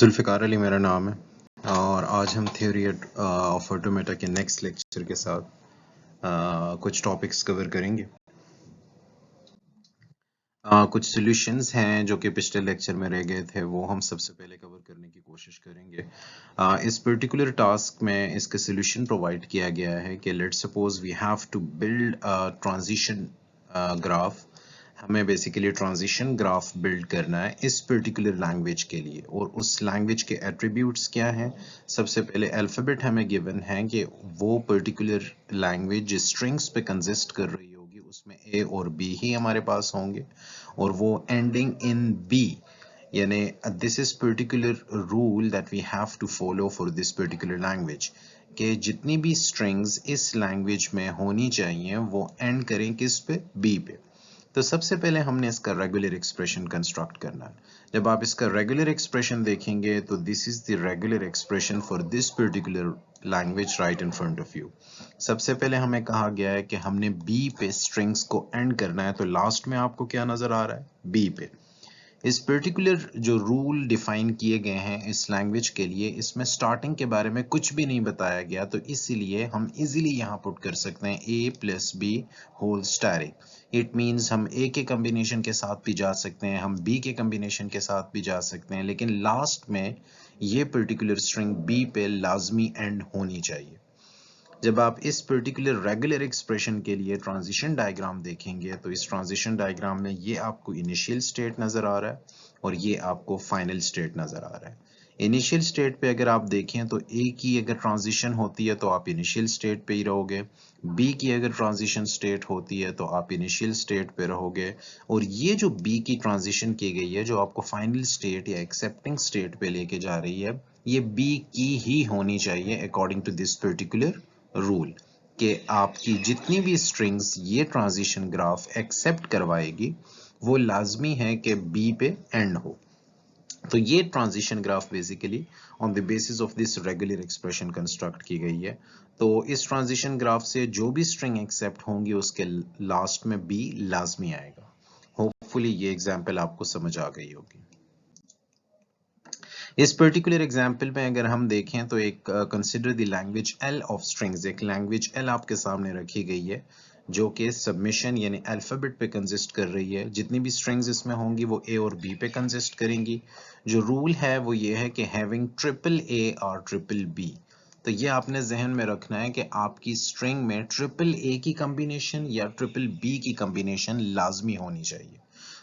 जुल्फ़िकार अली मेरा नाम है और आज हम थ्योरी ऑफ ऑटोमेटा के नेक्स्ट लेक्चर के साथ कुछ टॉपिक्स कवर करेंगे। कुछ सॉल्यूशंस हैं जो कि पिछले लेक्चर में रह गए थे, वो हम सबसे पहले कवर करने की कोशिश करेंगे। इस पर्टिकुलर टास्क में इसका सॉल्यूशन प्रोवाइड किया गया है कि let's suppose we have to build transition graph. हमें बेसिकली ट्रांजिशन ग्राफ बिल्ड करना है इस पर्टिकुलर लैंग्वेज के लिए, और उस लैंग्वेज के एट्रीब्यूट्स क्या हैं। सबसे पहले अल्फ़ाबेट हमें गिवन है कि वो पर्टिकुलर लैंग्वेज जिस स्ट्रिंग्स पे कंसिस्ट कर रही होगी उसमें ए और बी ही हमारे पास होंगे, और वो एंडिंग इन बी, यानी this is particular rule that we have to follow for this particular language कि जितनी भी स्ट्रिंग्स इस लैंग्वेज में होनी चाहिए वो एंड करें किस पे, बी पे। तो सबसे पहले हमने इसका रेगुलर एक्सप्रेशन कंस्ट्रक्ट करना है। जब आप इसका रेगुलर एक्सप्रेशन देखेंगे तो this is the regular expression for this particular language right in front of you. सबसे पहले हमें कहा गया है कि हमने बी पे स्ट्रिंग्स को एंड करना है, तो लास्ट में आपको क्या नजर आ रहा है, बी पे। इस पर्टिकुलर जो रूल डिफाइन किए गए हैं इस लैंग्वेज के लिए, इसमें स्टार्टिंग के बारे में कुछ भी नहीं बताया गया, तो इसीलिए हम इजीली यहाँ पुट कर सकते हैं a plus B whole asterisk. It means हम a के कॉम्बिनेशन के साथ भी जा सकते हैं, हम b के कॉम्बिनेशन के साथ भी जा सकते हैं, लेकिन लास्ट में ये पर्टिकुलर स्ट्रिंग b पे लाजमी एंड होनी चाहिए। जब आप इस पर्टिकुलर रेगुलर एक्सप्रेशन के लिए ट्रांजिशन डायग्राम देखेंगे तो इस ट्रांजिशन डायग्राम में ये आपको इनिशियल स्टेट नजर आ रहा है और ये आपको फाइनल स्टेट नजर आ रहा है। इनिशियल स्टेट पे अगर आप देखें तो ए की अगर ट्रांजिशन होती है तो आप इनिशियल स्टेट पे ही रहोगे, बी की अगर ट्रांजिशन स्टेट होती है तो आप इनिशियल स्टेट पे रहोगे, और ये जो बी की ट्रांजिशन की गई है जो आपको फाइनल स्टेट या एक्सेप्टिंग स्टेट पे लेके जा रही है, ये बी की ही होनी चाहिए according to this particular rule कि आपकी जितनी भी स्ट्रिंग्स ये ट्रांजिशन ग्राफ एक्सेप्ट करवाएगी वो लाजमी है कि बी पे एंड हो। तो ये transition graph basically on the basis of this regular expression construct की गई है। तो इस ट्रांजिशन ग्राफ से जो भी स्ट्रिंग एक्सेप्ट होंगी उसके लास्ट में बी लाजमी आएगा। होपफुली ये एग्जांपल आपको समझ आ गई होगी। इस पर्टिकुलर एग्जाम्पल में अगर हम देखें तो एक consider the language L of strings, एक लैंग्वेज एल आपके सामने रखी गई है जो कि सबमिशन यानी अल्फाबेट पे कंसिस्ट कर रही है। जितनी भी स्ट्रिंग्स इसमें होंगी वो ए और बी पे कंसिस्ट करेंगी। जो रूल है वो ये है कि हैविंग ट्रिपल ए और ट्रिपल बी, तो ये आपने जहन में रखना है कि आपकी स्ट्रिंग में ट्रिपल ए की कॉम्बिनेशन या ट्रिपल बी की कॉम्बिनेशन लाजमी होनी चाहिए।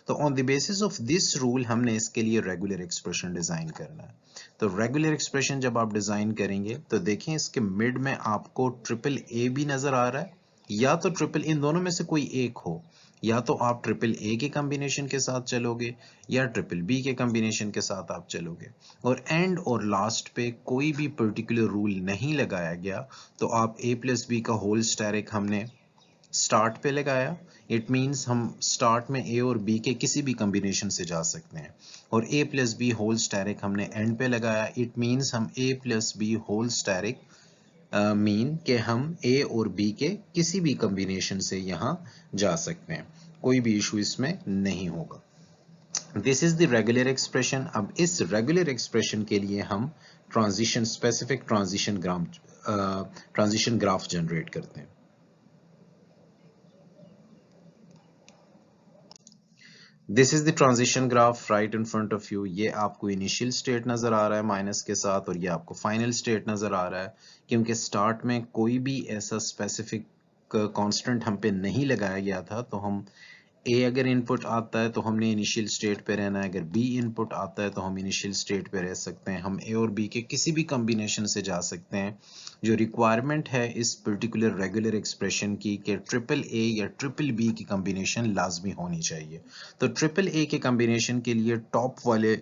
तो on the basis of this rule हमने इसके लिए रेगुलर एक्सप्रेशन डिजाइन करना है। तो रेगुलर एक्सप्रेशन जब आप डिजाइन करेंगे तो देखें इसके मिड में आपको ट्रिपल ए भी नजर आ रहा है, या तो ट्रिपल, इन दोनों में से कोई एक हो, या तो आप ट्रिपल ए के कॉम्बिनेशन के साथ चलोगे या ट्रिपल बी के कॉम्बिनेशन के साथ आप चलोगे, और एंड और लास्ट पे कोई भी पर्टिकुलर रूल नहीं लगाया गया। तो आप a प्लस बी का होल स्टैरिक हमने स्टार्ट पे लगाया, इट मींस हम स्टार्ट में a और b के किसी भी कॉम्बिनेशन से जा सकते हैं, और a plus B whole asterisk हमने एंड पे लगाया, इट मींस हम a plus B whole asterisk mean कि हम a और b के किसी भी कॉम्बिनेशन से यहाँ जा सकते हैं, कोई भी इशू इसमें नहीं होगा। This is the regular expression. अब इस रेगुलर एक्सप्रेशन के लिए हम transition specific transition graph generate करते हैं। This is the transition graph right in front of you. ये आपको इनिशियल स्टेट नजर आ रहा है माइनस के साथ, और ये आपको फाइनल स्टेट नजर आ रहा है, क्योंकि स्टार्ट में कोई भी ऐसा स्पेसिफिक कांस्टेंट हम पे नहीं लगाया गया था। तो हम A अगर इनपुट आता है तो हमने इनिशियल स्टेट पे रहना है, अगर B इनपुट आता है तो हम इनिशियल स्टेट पे रह सकते हैं, हम A और B के किसी भी कॉम्बिनेशन से जा सकते हैं। जो रिक्वायरमेंट है इस पर्टिकुलर रेगुलर एक्सप्रेशन की कि ट्रिपल A या ट्रिपल B की कॉम्बिनेशन लाजमी होनी चाहिए। तो ट्रिपल A के कॉम्बिनेशन के लिए टॉप वाले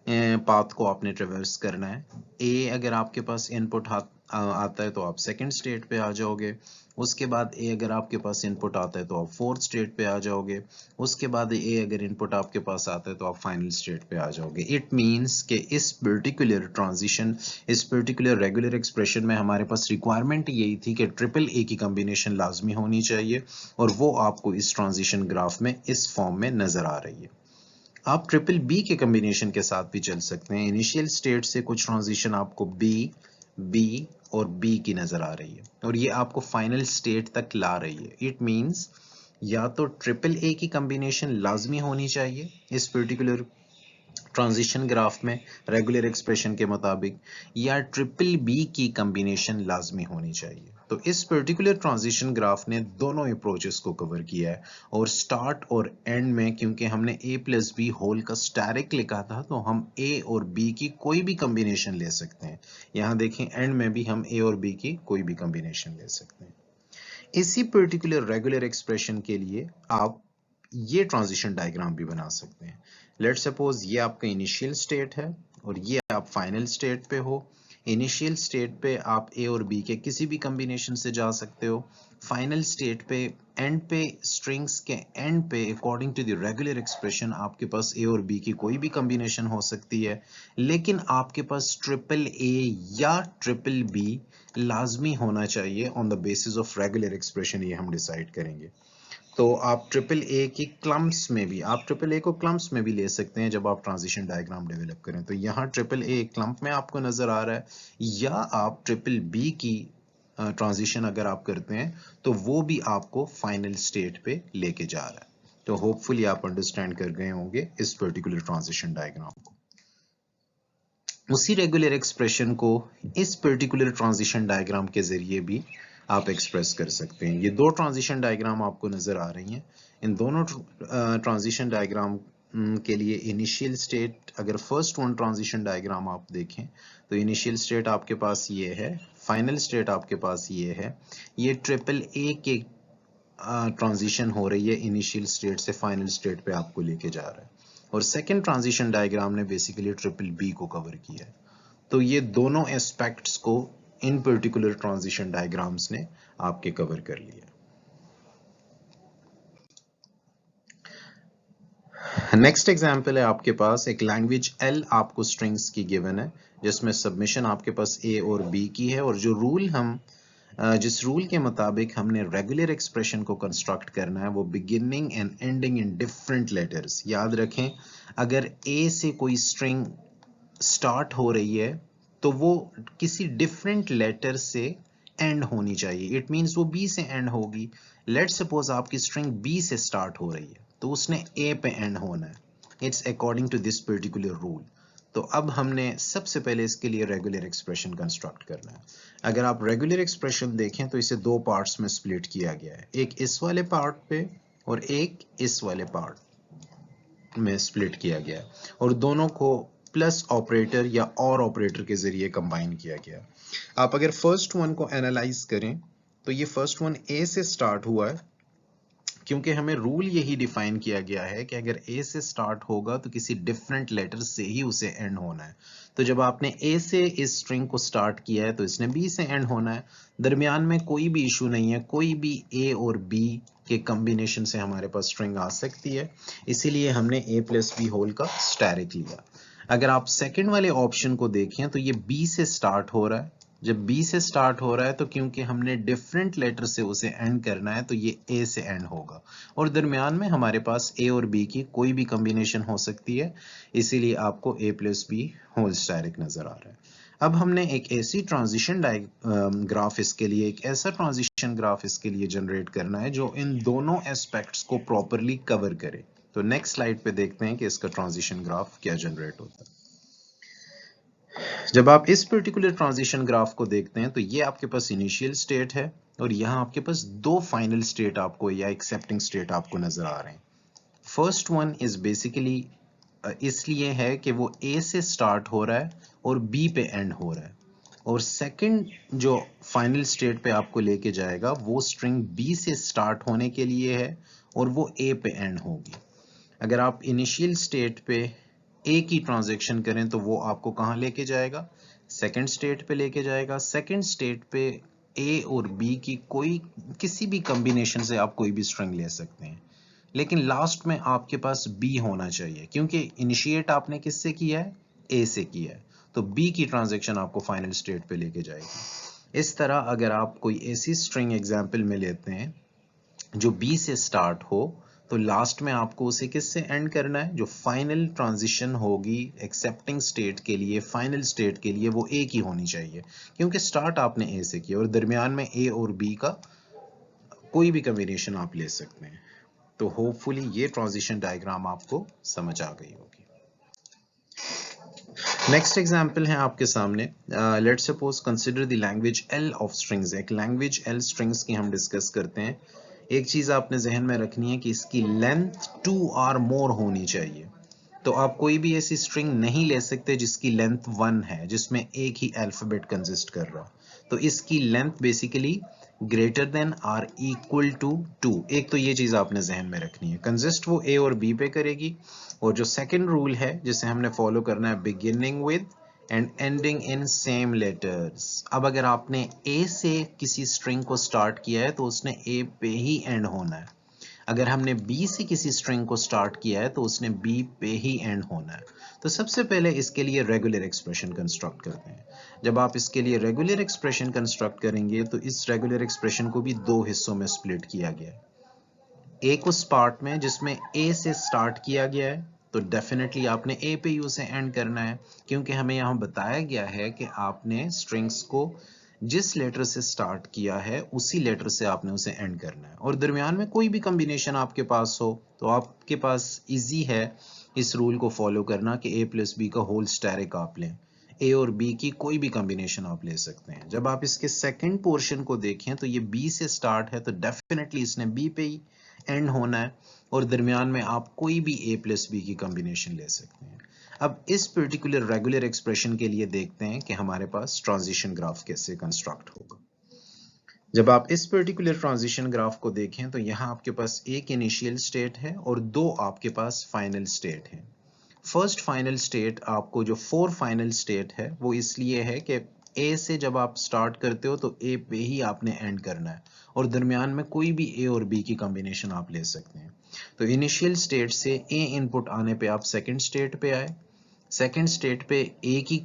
पाथ को आपने ट्रेवर्स करना है। A अगर आपके पास इनपुट आता है तो आप सेकंड स्टेट पे आ जाओगे, उसके बाद A अगर आपके पास इनपुट आता है तो आप फोर्थ स्टेट पे आ जाओगे, उसके बाद A अगर इनपुट आपके पास आता है तो आप फाइनल स्टेट पे आ जाओगे। इट मींस कि इस पर्टिकुलर ट्रांजिशन, इस पर्टिकुलर रेगुलर एक्सप्रेशन में हमारे पास रिक्वायरमेंट यही थी कि ट्रिपल A की कॉम्बिनेशन लाजमी होनी चाहिए, और वो आपको इस ट्रांजिशन ग्राफ में इस फॉर्म में नजर आ रही है। आप ट्रिपल बी के कॉम्बिनेशन के साथ भी चल सकते हैं। इनिशियल स्टेट से कुछ ट्रांजिशन आपको बी, बी और बी की नजर आ रही है और ये आपको फाइनल स्टेट तक ला रही है। इट मींस या तो ट्रिपल ए की कॉम्बिनेशन लाजमी होनी चाहिए इस पर्टिकुलर ट्रांजिशन ग्राफ में रेगुलर एक्सप्रेशन के मुताबिक, या ट्रिपल बी की कॉम्बिनेशन लाजमी होनी चाहिए। तो इस पर्टिकुलर ट्रांजिशन ग्राफ ने दोनों अप्रोचेस को कवर किया है और स्टार्ट और एंड में क्योंकि हमने a प्लस बी होल का स्टैरिक लिखा था तो हम a और b की कोई भी कॉम्बिनेशन ले सकते हैं। यहाँ देखें एंड में भी हम a और b की कोई भी कॉम्बिनेशन ले सकते हैं। इसी पर्टिकुलर रेगुलर एक्सप्रेशन के लिए आप ये ट्रांजिशन डायग्राम भी बना सकते हैं। लेट्स सपोज ये आपका इनिशियल स्टेट है और ये आप फाइनल स्टेट पे हो। इनिशियल स्टेट पे आप ए और बी के किसी भी कॉम्बिनेशन से जा सकते हो। फाइनल स्टेट पे एंड पे स्ट्रिंग्स के एंड पे according to the regular expression आपके पास ए और बी की कोई भी कॉम्बिनेशन हो सकती है, लेकिन आपके पास ट्रिपल ए या ट्रिपल बी लाजमी होना चाहिए on the basis of regular expression, ये हम डिसाइड करेंगे। तो आप ट्रिपल ए की क्लम्प्स में भी, आप ट्रिपल ए को क्लम्प्स में भी ले सकते हैं जब आप ट्रांजिशन डायग्राम डेवलप करें। तो यहाँ ट्रिपल ए क्लम्प में आपको नजर आ रहा है, या आप ट्रिपल बी की ट्रांजिशन अगर आप करते हैं तो वो भी आपको फाइनल स्टेट पे लेके जा रहा है। तो होपफुली आप अंडरस्टैंड कर गए होंगे इस पर्टिकुलर ट्रांजिशन डायग्राम को। उसी रेगुलर एक्सप्रेशन को इस पर्टिकुलर ट्रांजिशन डायग्राम के जरिए भी आप एक्सप्रेस कर सकते हैं। ये दो ट्रांजिशन डायग्राम आपको नजर आ रही हैं। इन दोनों ट्रांजिशन डायग्राम के लिए इनिशियल स्टेट, अगर फर्स्ट वन ट्रांजिशन डायग्राम आप देखें तो इनिशियल स्टेट आपके पास ये है, फाइनल स्टेट आपके पास ये है। ये ट्रिपल ए के ट्रांजिशन हो रही है इनिशियल स्टेट से फाइनल स्टेट पे आपको लेके जा रहा है, और सेकेंड ट्रांजिशन डायग्राम ने बेसिकली ट्रिपल बी को कवर किया है। तो ये दोनों एस्पेक्ट्स को इन पर्टिकुलर ट्रांजिशन डायग्राम्स ने आपके कवर कर लिया। नेक्स्ट एग्जांपल है आपके पास एक लैंग्वेज एल आपको स्ट्रिंग्स की गिवन है जिसमें सबमिशन आपके पास ए और बी की है, और जो रूल हम जिस रूल के मुताबिक हमने रेगुलर एक्सप्रेशन को कंस्ट्रक्ट करना है वो beginning and ending in different letters. याद रखें अगर ए से कोई स्ट्रिंग स्टार्ट हो रही है तो वो किसी डिफरेंट लेटर से एंड होनी चाहिए। इट मींस वो बी से एंड होगी। लेट्स सपोज आपकी स्ट्रिंग बी से स्टार्ट हो रही है तो उसने ए पे एंड होना है। It's according to this particular rule. तो अब हमने सबसे पहले इसके लिए रेगुलर एक्सप्रेशन कंस्ट्रक्ट करना है। अगर आप रेगुलर एक्सप्रेशन देखें तो इसे दो पार्ट्स में स्प्लिट किया गया है, एक इस वाले पार्ट पे और एक इस वाले पार्ट में स्प्लिट किया गया है, और दोनों को प्लस ऑपरेटर या और ऑपरेटर के जरिए कंबाइन किया गया। आप अगर फर्स्ट वन को एनालाइज करें तो ये फर्स्ट वन ए से स्टार्ट हुआ है क्योंकि हमें रूल यही डिफाइन किया गया है कि अगर ए से स्टार्ट होगा तो किसी डिफरेंट लेटर से ही उसे एंड होना है। तो जब आपने ए से इस स्ट्रिंग को स्टार्ट किया है तो इसने बी से एंड होना है। दरमियान में कोई भी इशू नहीं है, कोई भी ए और बी के कॉम्बिनेशन से हमारे पास स्ट्रिंग आ सकती है, इसीलिए हमने ए प्लस बी होल का स्टैरिक लिया। अगर आप सेकंड वाले ऑप्शन को देखें तो ये बी से स्टार्ट हो रहा है। जब बी से स्टार्ट हो रहा है तो क्योंकि हमने डिफरेंट लेटर से उसे एंड करना है तो ये ए से एंड होगा, और दरमियान में हमारे पास ए और बी की कोई भी कॉम्बिनेशन हो सकती है, इसीलिए आपको ए प्लस बी होल स्टैरिक नजर आ रहा है। अब हमने एक ऐसी ट्रांजिशन ग्राफ इसके लिए, एक ऐसा ट्रांजिशन ग्राफ इसके लिए जनरेट करना है जो इन दोनों एस्पेक्ट्स को प्रॉपरली कवर करे। तो नेक्स्ट स्लाइड पे देखते हैं कि इसका ट्रांजिशन ग्राफ क्या जनरेट होता है। जब आप इस पर्टिकुलर ट्रांजिशन ग्राफ को देखते हैं तो ये आपके पास इनिशियल स्टेट है और यहाँ आपके पास दो फाइनल स्टेट आपको या एक्सेप्टिंग स्टेट आपको नजर आ रहे हैं। फर्स्ट वन इज बेसिकली इसलिए है कि वो ए से स्टार्ट हो रहा है और बी पे एंड हो रहा है, और सेकंड जो फाइनल स्टेट पे आपको लेके जाएगा वो स्ट्रिंग बी से स्टार्ट होने के लिए है और वो ए पे एंड होगी। अगर आप इनिशियल स्टेट पे ए की ट्रांजैक्शन करें तो वो आपको कहां लेके जाएगा, सेकंड स्टेट पे लेके जाएगा। सेकंड स्टेट पे ए और बी की कोई किसी भी कॉम्बिनेशन से आप कोई भी स्ट्रिंग ले सकते हैं, लेकिन लास्ट में आपके पास बी होना चाहिए क्योंकि इनिशिएट आपने किससे किया है, ए से किया है, तो बी की ट्रांजैक्शन आपको फाइनल स्टेट पे लेके जाएगी। इस तरह अगर आप कोई ऐसी स्ट्रिंग एग्जांपल में लेते हैं जो बी से स्टार्ट हो तो लास्ट में आपको उसे किससे एंड करना है, जो फाइनल ट्रांजिशन होगी एक्सेप्टिंग स्टेट के लिए, फाइनल स्टेट के लिए, वो ए की होनी चाहिए, क्योंकि स्टार्ट आपने ए से किया और दरमियान में ए और बी का कोई भी कॉम्बिनेशन आप ले सकते हैं। तो होपफुली ये ट्रांजिशन डायग्राम आपको समझ आ गई होगी। नेक्स्ट एग्जाम्पल है आपके सामने, let's suppose consider the language L of strings. एक लैंग्वेज एल स्ट्रिंग्स की हम डिस्कस करते हैं। एक चीज आपने जहन में रखनी है कि इसकी लेंथ 2 और मोर होनी चाहिए। तो आप कोई भी ऐसी स्ट्रिंग नहीं ले सकते जिसकी लेंथ 1 है, जिसमें एक ही अल्फाबेट कंसिस्ट कर रहा। तो इसकी length basically greater than or equal to 2। एक तो ये चीज आपने जहन में रखनी है, कंसिस्ट वो ए और बी पे करेगी। और जो सेकंड रूल है जिसे हमने फॉलो करना है, beginning with and ending in same letters. अब अगर आपने ए से किसी स्ट्रिंग को स्टार्ट किया है तो उसने ए पे ही एंड होना है। अगर हमने बी से किसी स्ट्रिंग को स्टार्ट किया है तो उसने बी पे ही एंड होना है। तो सबसे पहले इसके लिए रेगुलर एक्सप्रेशन कंस्ट्रक्ट करते हैं। जब आप इसके लिए रेगुलर एक्सप्रेशन कंस्ट्रक्ट करेंगे तो इस रेगुलर एक्सप्रेशन को भी दो हिस्सों में स्प्लिट किया गया है। एक उस पार्ट में जिसमें ए से स्टार्ट किया गया है, तो डेफिनेटली आपने ए पे यू से एंड करना है, क्योंकि हमें यहाँ बताया गया है कि आपने स्ट्रिंग्स को जिस लेटर से स्टार्ट किया है उसी लेटर से आपने उसे एंड करना है। और दरमियान में कोई भी कॉम्बिनेशन आपके पास हो तो आपके पास इजी है इस रूल को फॉलो करना कि a प्लस बी का होल स्टेरिक आप लें। ए और बी की कोई भी कॉम्बिनेशन आप ले सकते हैं। जब आप इसके सेकंड पोर्शन को देखें तो ये बी से स्टार्ट है, तो डेफिनेटली इसने बी पे ही एंड होना है। और दरमियान में आप कोई भी a प्लस बी की कॉम्बिनेशन ले सकते हैं। अब इस पर्टिकुलर रेगुलर एक्सप्रेशन के लिए देखते हैं कि हमारे पास ट्रांजिशन ग्राफ कैसे कंस्ट्रक्ट होगा। जब आप इस पर्टिकुलर ट्रांजिशन ग्राफ को देखें तो यहाँ आपके पास एक इनिशियल स्टेट है और दो आपके पास फाइनल स्टेट है। फर्स्ट फाइनल स्टेट, आपको जो 4 फाइनल स्टेट है वो इसलिए है कि ए से जब आप स्टार्ट करते हो तो ए पे ही आपने एंड करना है और दरमियान में कोई भी ए और बी की कॉम्बिनेशन आप ले सकते हैं। तो इनिशियल स्टेट से ए इनपुट आने पे आप सेकंड स्टेट पे आए। सेकंड स्टेट पे ए की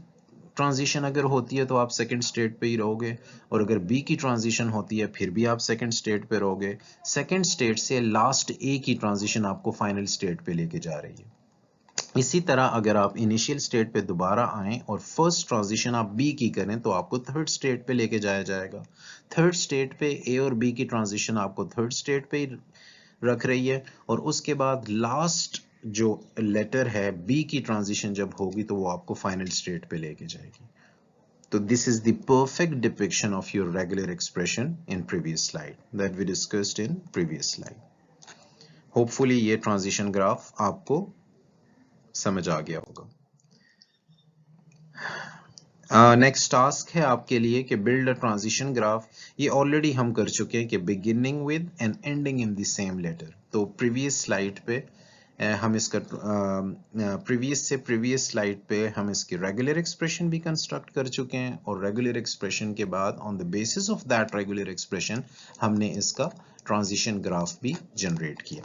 ट्रांजिशन अगर होती है तो आप सेकंड स्टेट पे ही रहोगे, और अगर बी की ट्रांजिशन होती है फिर भी आप सेकंड स्टेट पे रहोगे। सेकंड स्टेट से लास्ट ए की ट्रांजिशन आपको फाइनल स्टेट पे लेके जा रही है। इसी तरह अगर आप इनिशियल स्टेट पे दोबारा आएं और फर्स्ट ट्रांजिशन आप बी की करें तो आपको थर्ड स्टेट पे लेके जाया जाएगा। थर्ड स्टेट पे ए और बी की ट्रांजिशन आपको थर्ड स्टेट पे रख रही है, और उसके बाद लास्ट जो लेटर है बी की ट्रांजिशन जब होगी तो वो आपको फाइनल स्टेट पे लेके जाएगी। तो this is the perfect depiction of your regular expression in previous slide that we discussed in previous slide. Hopefully ये ट्रांजिशन ग्राफ आपको समझ आ गया होगा। नेक्स्ट टास्क है आपके लिए कि बिल्ड अ ट्रांजिशन ग्राफ। ये ऑलरेडी हम कर चुके हैं कि beginning with and ending in the same letter. तो प्रीवियस स्लाइड पे हम इसका प्रीवियस स्लाइड पे हम इसकी रेगुलर एक्सप्रेशन भी कंस्ट्रक्ट कर चुके हैं, और रेगुलर एक्सप्रेशन के बाद on the basis of that regular expression हमने इसका ट्रांजिशन ग्राफ भी जनरेट किया।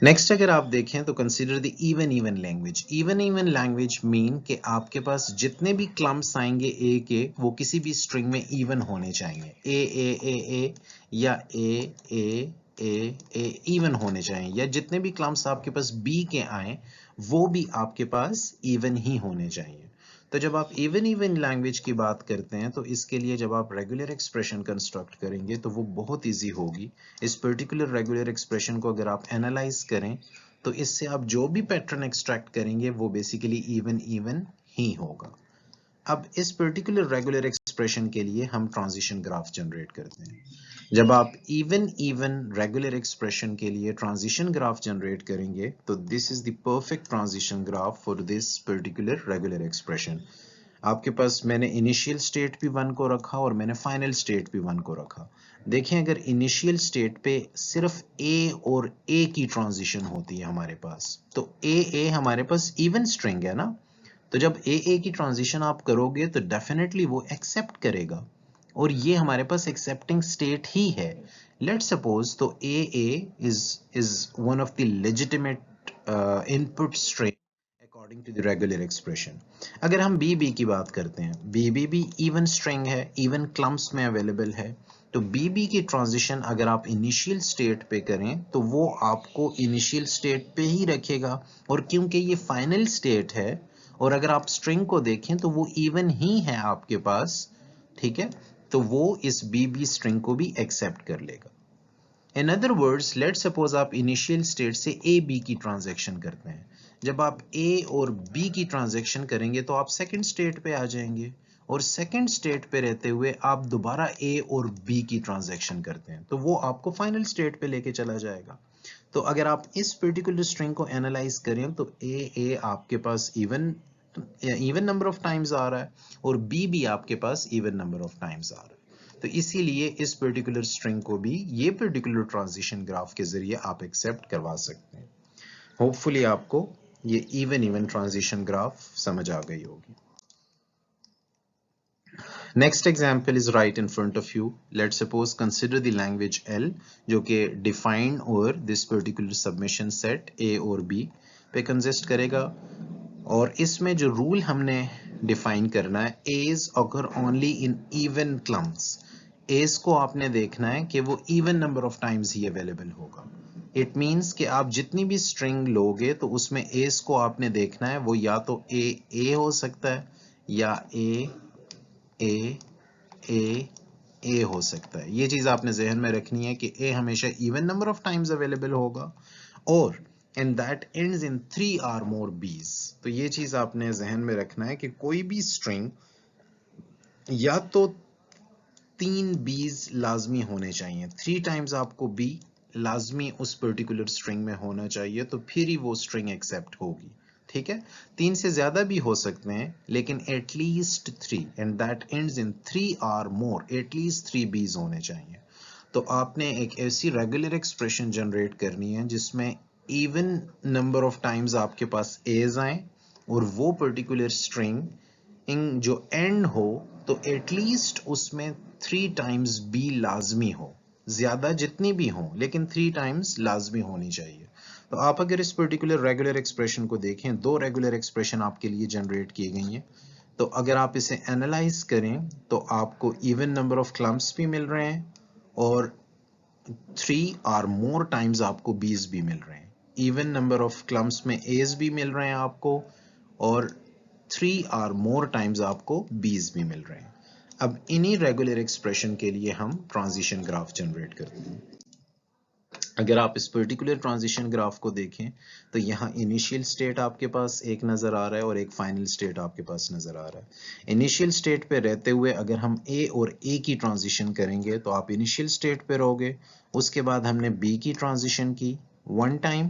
नेक्स्ट अगर आप देखें तो consider the even language. Even language mean कि आपके पास जितने भी क्लम्प्स आएंगे ए के वो किसी भी स्ट्रिंग में इवन होने चाहिए। ए या ए इवन होने चाहिए, या जितने भी क्लम्प्स आपके पास बी के आए वो भी आपके पास इवन ही होने चाहिए। तो जब आप इवन लैंग्वेज की बात करते हैं तो इसके लिए जब आप रेगुलर एक्सप्रेशन कंस्ट्रक्ट करेंगे तो वो बहुत इजी होगी। इस पर्टिकुलर रेगुलर एक्सप्रेशन को अगर आप एनालाइज करें तो इससे आप जो भी पैटर्न एक्सट्रैक्ट करेंगे वो बेसिकली इवन ही होगा। अब इस पर्टिकुलर रेगुलर एक्सप्रेशन के लिए हम ट्रांजिशन ग्राफ जनरेट करते हैं। जब आप इवन रेगुलर एक्सप्रेशन के लिए ट्रांजिशन ग्राफ जनरेट करेंगे तो this is the perfect transition graph for this particular regular expression. आपके पास मैंने इनिशियल स्टेट भी 1 को रखा और मैंने फाइनल स्टेट भी 1 को रखा। देखें अगर इनिशियल स्टेट पे सिर्फ ए और ए की ट्रांजिशन होती है हमारे पास, तो ए हमारे पास इवन स्ट्रिंग है ना, तो जब ए की ट्रांजिशन आप करोगे तो डेफिनेटली वो एक्सेप्ट करेगा, और ये हमारे पास एक्सेप्टिंग स्टेट ही है। लेट्स सपोज तो A is one of the legitimate input string according to the regular expression. अगर हम बी की बात करते हैं, बी इवन स्ट्रिंग है, इवन क्लम्प्स में अवेलेबल है, तो बी की ट्रांजिशन अगर आप इनिशियल स्टेट पे करें तो वो आपको इनिशियल स्टेट पे ही रखेगा, और क्योंकि ये फाइनल स्टेट है और अगर आप स्ट्रिंग को देखें तो वो इवन ही है आपके पास, ठीक है, तो वो इस बी स्ट्रिंग को भी एक्सेप्ट कर लेगा। In other words, let suppose आप इनिशियल स्टेट से ए बी की ट्रांजैक्शन करते हैं। जब आप ए और बी की ट्रांजैक्शन करेंगे तो आप सेकंड स्टेट पे आ जाएंगे, और सेकंड स्टेट पे रहते हुए आप दोबारा ए और बी की ट्रांजैक्शन करते हैं तो वो आपको फाइनल स्टेट पे लेके चला जाएगा। तो अगर आप इस पर्टिकुलर स्ट्रिंग को एनालाइज करें तो ए आपके पास इवन नंबर ऑफ टाइम्स आ रहा है और बी आपके पास इवन नंबर ऑफ टाइम्स आ रहा है। तो इसीलिए इस पर्टिकुलर स्ट्रिंग को भी ये पर्टिकुलर ट्रांजिशन ग्राफ के जरिए आप एक्सेप्ट करवा सकते हैं। होपफुली आपको ये इवन ट्रांजिशन ग्राफ समझ आ गई होगी। Next example is right in front of you. Let suppose consider the language L जो कि defined over this particular submission set ए और बी पे कंसिस्ट करेगा, और इसमें जो रूल हमने डिफाइन करना है, a's occur only in even clumps. A's को आपने देखना है कि वो इवन नंबर ऑफ टाइम्स ही अवेलेबल होगा। इट मींस कि आप जितनी भी स्ट्रिंग लोगे तो उसमें एज को आपने देखना है, वो या तो ए हो सकता है या ए ए ए ए हो सकता है। ये चीज आपने जहन में रखनी है कि ए हमेशा even number of times available होगा और and that ends in 3 or more B's। तो ये चीज आपने जहन में रखना है कि कोई भी स्ट्रिंग या तो 3 B's लाजमी होने चाहिए, 3 टाइम्स आपको B लाजमी उस पर्टिकुलर स्ट्रिंग में होना चाहिए, तो फिर ही वो स्ट्रिंग एक्सेप्ट होगी। ठीक है, 3 से ज्यादा भी हो सकते हैं लेकिन at least 3, and that ends in 3 और मोर, एटलीस्ट 3 B's होने चाहिए। तो आपने एक ऐसी रेगुलर एक्सप्रेशन जनरेट करनी है जिसमें इवन नंबर ऑफ टाइम्स आपके पास एज आए और वो पर्टिकुलर स्ट्रिंग इन जो एंड हो तो एटलीस्ट उसमें 3 टाइम्स बी लाजमी हो, ज्यादा जितनी भी हो लेकिन 3 टाइम्स लाजमी होनी चाहिए। तो आप अगर इस पर्टिकुलर रेगुलर एक्सप्रेशन को देखें, 2 रेगुलर एक्सप्रेशन आपके लिए जनरेट की गई हैं, तो अगर आप इसे एनालाइज करें तो आपको इवन नंबर ऑफ क्लम्प्स भी मिल रहे हैं और 3 और मोर टाइम्स आपको बीज भी मिल रहे हैं। इवन नंबर ऑफ क्लम्प्स में एज भी मिल रहे हैं आपको और 3 और मोर टाइम्स आपको बीज भी मिल रहे हैं। अब इन्हीं रेगुलर एक्सप्रेशन के लिए हम ट्रांजिशन ग्राफ जनरेट करते हैं। अगर आप इस पर्टिकुलर ट्रांजिशन ग्राफ को देखें तो यहाँ इनिशियल स्टेट आपके पास एक नजर आ रहा है और एक फाइनल स्टेट आपके पास नजर आ रहा है। इनिशियल स्टेट पे रहते हुए अगर हम ए और ए की ट्रांजिशन करेंगे तो आप इनिशियल स्टेट पे रहोगे, उसके बाद हमने बी की ट्रांजिशन की 1 टाइम,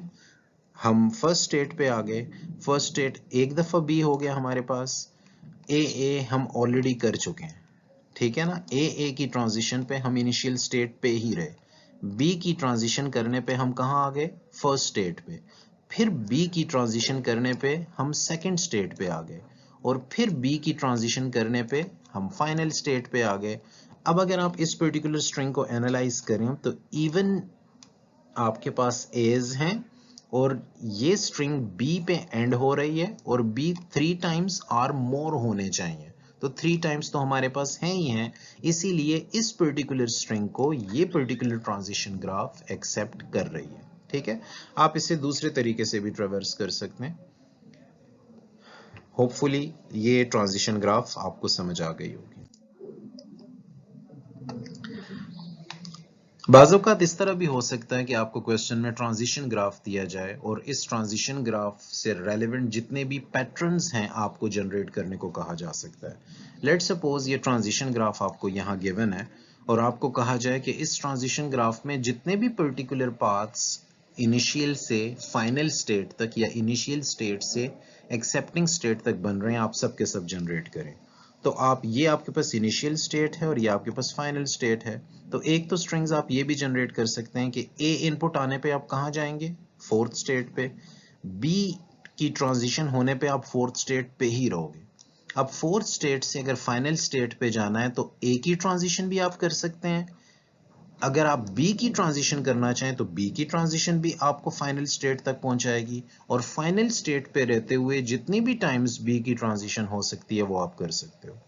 हम फर्स्ट स्टेट पे आ गए, फर्स्ट स्टेट एक दफा बी हो गया हमारे पास, ए हम ऑलरेडी कर चुके हैं, ठीक है ना। ए की ट्रांजिशन पे हम इनिशियल स्टेट पे ही रहे, बी की ट्रांजिशन करने पे हम कहाँ आ गए, फर्स्ट स्टेट पे, फिर बी की ट्रांजिशन करने पे हम सेकंड स्टेट पे आ गए और फिर बी की ट्रांजिशन करने पे हम फाइनल स्टेट पे आ गए। अब अगर आप इस पर्टिकुलर स्ट्रिंग को एनालाइज करें तो इवन आपके पास एज हैं और ये स्ट्रिंग बी पे एंड हो रही है और बी 3 टाइम्स और मोर होने चाहिए, तो 3 टाइम्स तो हमारे पास हैं ही हैं, इसीलिए इस पर्टिकुलर स्ट्रिंग को ये पर्टिकुलर ट्रांजिशन ग्राफ एक्सेप्ट कर रही है। ठीक है, आप इसे दूसरे तरीके से भी ट्रेवर्स कर सकते हैं। होपफुली ये ट्रांजिशन ग्राफ आपको समझ आ गई होगी। बाज़-औक़ात इस तरह भी हो सकता है कि आपको क्वेश्चन में ट्रांजिशन ग्राफ दिया जाए और इस ट्रांजिशन ग्राफ से रेलेवेंट जितने भी पैटर्न्स हैं आपको जनरेट करने को कहा जा सकता है। लेट्स सपोज ये ट्रांजिशन ग्राफ आपको यहाँ गिवन है और आपको कहा जाए कि इस ट्रांजिशन ग्राफ में जितने भी पर्टिकुलर पाथ्स इनिशियल से फाइनल स्टेट तक या इनिशियल स्टेट से एक्सेप्टिंग स्टेट तक बन रहे हैं, आप सब के सब जनरेट करें। तो आप ये आपके पास इनिशियल स्टेट है और ये आपके पास फाइनल स्टेट है, तो एक तो स्ट्रिंग्स आप ये भी जनरेट कर सकते हैं कि ए इनपुट आने पे आप कहाँ जाएंगे, फोर्थ स्टेट पे, बी की ट्रांजिशन होने पे आप फोर्थ स्टेट पे ही रहोगे। अब फोर्थ स्टेट से अगर फाइनल स्टेट पे जाना है तो ए की ट्रांजिशन भी आप कर सकते हैं अगर आप बी की ट्रांजिशन करना चाहें तो बी की ट्रांजिशन भी आपको फाइनल स्टेट तक पहुंचाएगी, और फाइनल स्टेट पे रहते हुए जितनी भी टाइम्स बी की ट्रांजिशन हो सकती है वो आप कर सकते हो।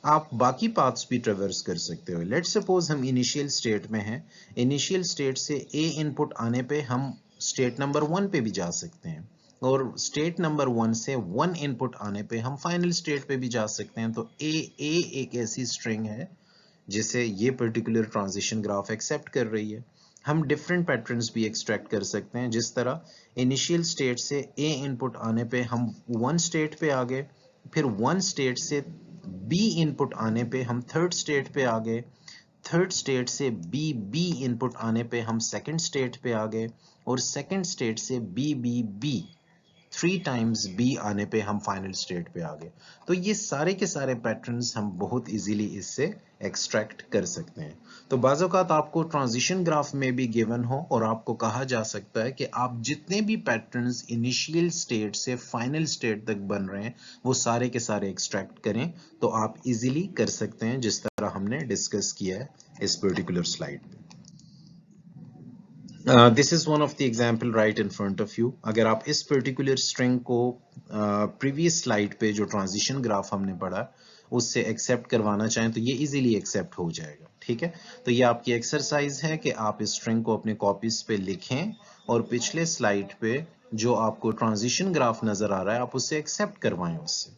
आप बाकी पाथ्स भी ट्रेवर्स कर सकते हो। लेट्स सपोज हम इनिशियल स्टेट में हैं, इनिशियल स्टेट से ए इनपुट आने पे हम स्टेट नंबर 1 पे भी जा सकते हैं, और स्टेट नंबर 1 से 1 इनपुट आने पे हम फाइनल स्टेट पे भी जा सकते हैं। तो ए एक ऐसी स्ट्रिंग है जिसे ये पर्टिकुलर ट्रांजिशन ग्राफ एक्सेप्ट कर रही है। हम डिफरेंट पैटर्न्स भी एक्सट्रैक्ट कर सकते हैं, जिस तरह इनिशियल स्टेट से ए इनपुट आने पे हम 1 स्टेट पे आ गए, फिर 1 स्टेट से बी इनपुट आने पे हम 3rd स्टेट पे आ गए, 3rd स्टेट से बी इनपुट आने पे हम 2nd स्टेट पे आ गए, और 2nd स्टेट से बी 3 टाइम्स बी आने पे हम फाइनल स्टेट पे आ गए। तो ये सारे के सारे पैटर्न्स हम बहुत इजीली इससे एक्सट्रैक्ट कर सकते हैं। तो बाज़ औक़ात आपको ट्रांजिशन ग्राफ में भी गिवन हो और आपको कहा जा सकता है कि आप जितने भी पैटर्न्स इनिशियल स्टेट से फाइनल स्टेट तक बन रहे हैं वो सारे के सारे एक्सट्रैक्ट करें, तो आप इजीली कर सकते हैं, जिस तरह हमने डिस्कस किया है इस पर्टिकुलर स्लाइड पे। This is one of the example right in front of you. अगर आप इस पर्टिकुलर स्ट्रिंग को प्रीवियस स्लाइड पे जो ट्रांजिशन ग्राफ हमने पढ़ा उससे एक्सेप्ट करवाना चाहें तो ये इजीली एक्सेप्ट हो जाएगा। ठीक है, तो ये आपकी एक्सरसाइज है कि आप इस स्ट्रिंग को अपने कॉपीज पे लिखें और पिछले स्लाइड पे जो आपको ट्रांजिशन ग्राफ नजर आ रहा है आप उससे एक्सेप्ट करवाएं उससे।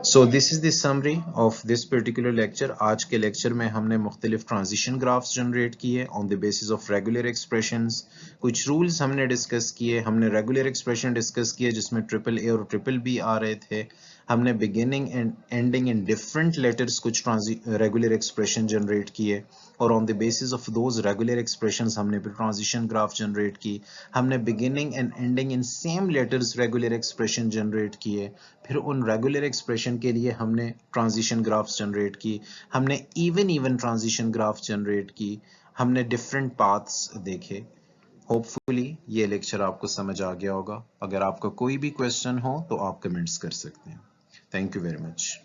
So this is the summary of this particular lecture. आज के लेक्चर में हमने मुख्तलिफ ट्रांजिशन ग्राफ्स जनरेट किए on the basis of regular expressions. कुछ रूल्स हमने डिस्कस किए, हमने रेगुलर एक्सप्रेशन डिस्कस किए जिसमें ट्रिपल ए और ट्रिपल बी आ रहे थे। हमने beginning and ending in different letters कुछ रेगुलर एक्सप्रेशन जनरेट किए, और on the basis of those regular expressions हमने फिर ट्रांजिशन ग्राफ जनरेट की। हमने beginning and ending in same letters regular expression generate किए, फिर उन रेगुलर एक्सप्रेशन के लिए हमने ट्रांजिशन ग्राफ्स जनरेट की। हमने इवन ट्रांजिशन ग्राफ जनरेट की। हमने डिफरेंट पाथ्स देखे। होपफुली ये लेक्चर आपको समझ आ गया होगा। अगर आपका कोई भी क्वेश्चन हो तो आप कमेंट्स कर सकते हैं। Thank you very much.